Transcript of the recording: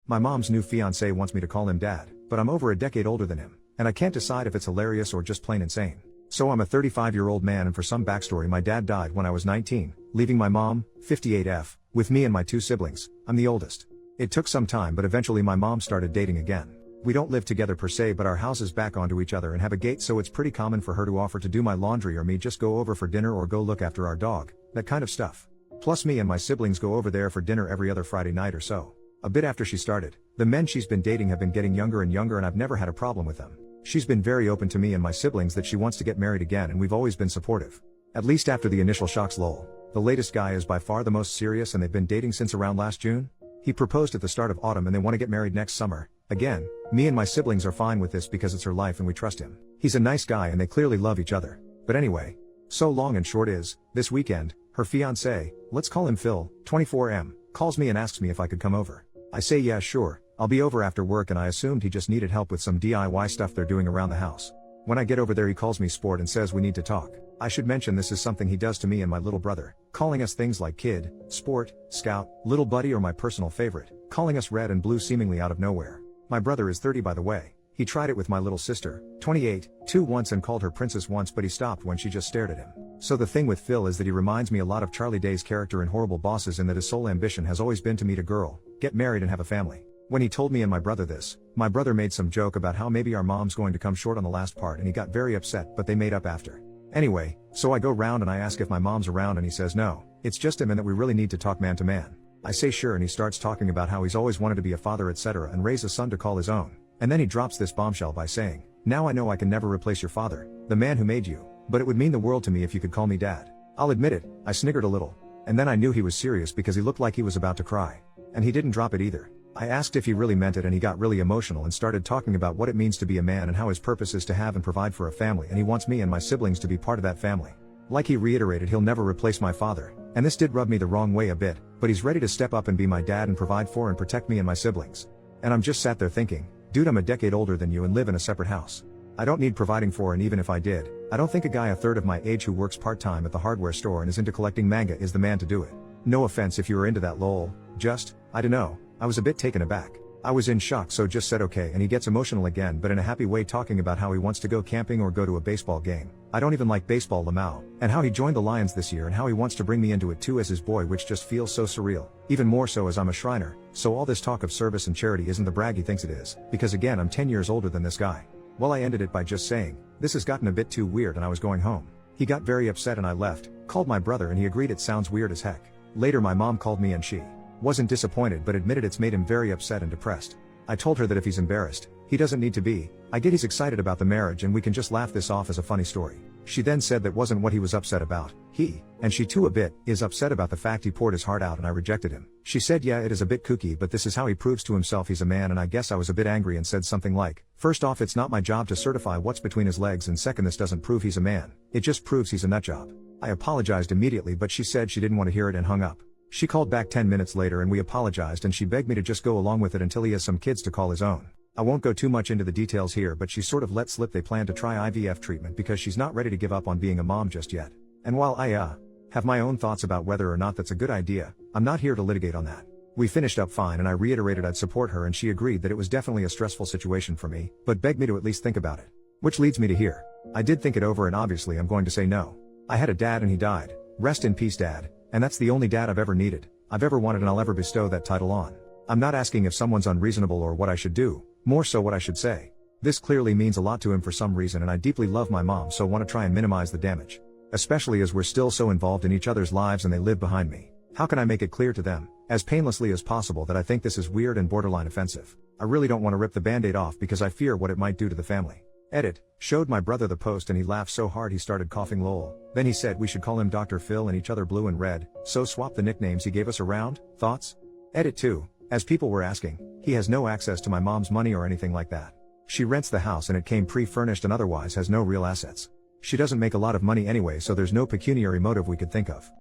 My mom's new fiancé wants me to call him dad, but I'm over a decade older than him, and I can't decide if it's hilarious or just plain insane. So I'm a 35-year-old man, and for some backstory, my dad died when I was 19, leaving my mom, 58F, with me and my two siblings. I'm the oldest. It took some time, but eventually my mom started dating again. We don't live together per se, but our houses back onto each other and have a gate, so it's pretty common for her to offer to do my laundry or me just go over for dinner or go look after our dog, that kind of stuff. Plus me and my siblings go over there for dinner every other Friday night or so. A bit after she started, the men she's been dating have been getting younger and younger, and I've never had a problem with them. She's been very open to me and my siblings that she wants to get married again, and we've always been supportive. At least after the initial shocks. Lol. The latest guy is by far the most serious, and they've been dating since around last June. He proposed at the start of autumn and they want to get married next summer. Again, me and my siblings are fine with this because it's her life and we trust him. He's a nice guy and they clearly love each other. But anyway, so long and short is, this weekend, her fiancé, let's call him Phil, 24M, calls me and asks me if I could come over. I say yeah, sure, I'll be over after work, and I assumed he just needed help with some DIY stuff they're doing around the house. When I get over there, he calls me sport and says we need to talk. I should mention this is something he does to me and my little brother, calling us things like kid, sport, scout, little buddy, or my personal favorite, calling us red and blue seemingly out of nowhere. My brother is 30, by the way. He tried it with my little sister, 28, once, and called her princess once, but he stopped when she just stared at him. So the thing with Phil is that he reminds me a lot of Charlie Day's character in Horrible Bosses, in that his sole ambition has always been to meet a girl, get married and have a family. When he told me and my brother this, my brother made some joke about how maybe our mom's going to come short on the last part, and he got very upset, but they made up after. Anyway, so I go round and I ask if my mom's around, and he says no, it's just him and that we really need to talk man to man. I say sure, and he starts talking about how he's always wanted to be a father, etc., and raise a son to call his own. And then he drops this bombshell by saying, now I know I can never replace your father, the man who made you, but it would mean the world to me if you could call me dad. I'll admit it, I sniggered a little. And then I knew he was serious because he looked like he was about to cry. And he didn't drop it either. I asked if he really meant it, and he got really emotional and started talking about what it means to be a man and how his purpose is to have and provide for a family, and he wants me and my siblings to be part of that family. Like he reiterated, he'll never replace my father, and this did rub me the wrong way a bit, but he's ready to step up and be my dad and provide for and protect me and my siblings. And I'm just sat there thinking, dude, I'm a decade older than you and live in a separate house. I don't need providing for, and even if I did, I don't think a guy a third of my age who works part-time at the hardware store and is into collecting manga is the man to do it. No offense if you were into that, lol. Just, I dunno, I was a bit taken aback. I was in shock, so just said okay, and he gets emotional again, but in a happy way, talking about how he wants to go camping or go to a baseball game. I don't even like baseball, Lamau, and how he joined the Lions this year and how he wants to bring me into it too as his boy, which just feels so surreal. Even more so as I'm a Shriner, so all this talk of service and charity isn't the brag he thinks it is, because again, I'm 10 years older than this guy. Well, I ended it by just saying, this has gotten a bit too weird, and I was going home. He got very upset and I left, called my brother, and he agreed it sounds weird as heck. Later my mom called me and she wasn't disappointed, but admitted it's made him very upset and depressed. I told her that if he's embarrassed, he doesn't need to be. I get he's excited about the marriage and we can just laugh this off as a funny story. She then said that wasn't what he was upset about. He, and she too a bit, is upset about the fact he poured his heart out and I rejected him. She said yeah, it is a bit kooky, but this is how he proves to himself he's a man, and I guess I was a bit angry and said something like, first off, it's not my job to certify what's between his legs, and second, this doesn't prove he's a man. It just proves he's a nutjob. I apologized immediately, but she said she didn't want to hear it and hung up. She called back 10 minutes later and we apologized, and she begged me to just go along with it until he has some kids to call his own. I won't go too much into the details here, but she sort of let slip they plan to try IVF treatment because she's not ready to give up on being a mom just yet. And while I have my own thoughts about whether or not that's a good idea, I'm not here to litigate on that. We finished up fine and I reiterated I'd support her, and she agreed that it was definitely a stressful situation for me, but begged me to at least think about it. Which leads me to here. I did think it over, and obviously I'm going to say no. I had a dad and he died. Rest in peace, Dad. And that's the only dad I've ever needed, I've ever wanted, and I'll ever bestow that title on. I'm not asking if someone's unreasonable or what I should do, more so what I should say. This clearly means a lot to him for some reason, and I deeply love my mom, so want to try and minimize the damage. Especially as we're still so involved in each other's lives and they live behind me. How can I make it clear to them, as painlessly as possible, that I think this is weird and borderline offensive? I really don't want to rip the band-aid off because I fear what it might do to the family. Edit, showed my brother the post and he laughed so hard he started coughing, lol. Then he said we should call him Dr. Phil and each other blue and red, so swap the nicknames he gave us around. Thoughts? Edit 2, as people were asking, he has no access to my mom's money or anything like that. She rents the house and it came pre-furnished and otherwise has no real assets. She doesn't make a lot of money anyway, so there's no pecuniary motive we could think of.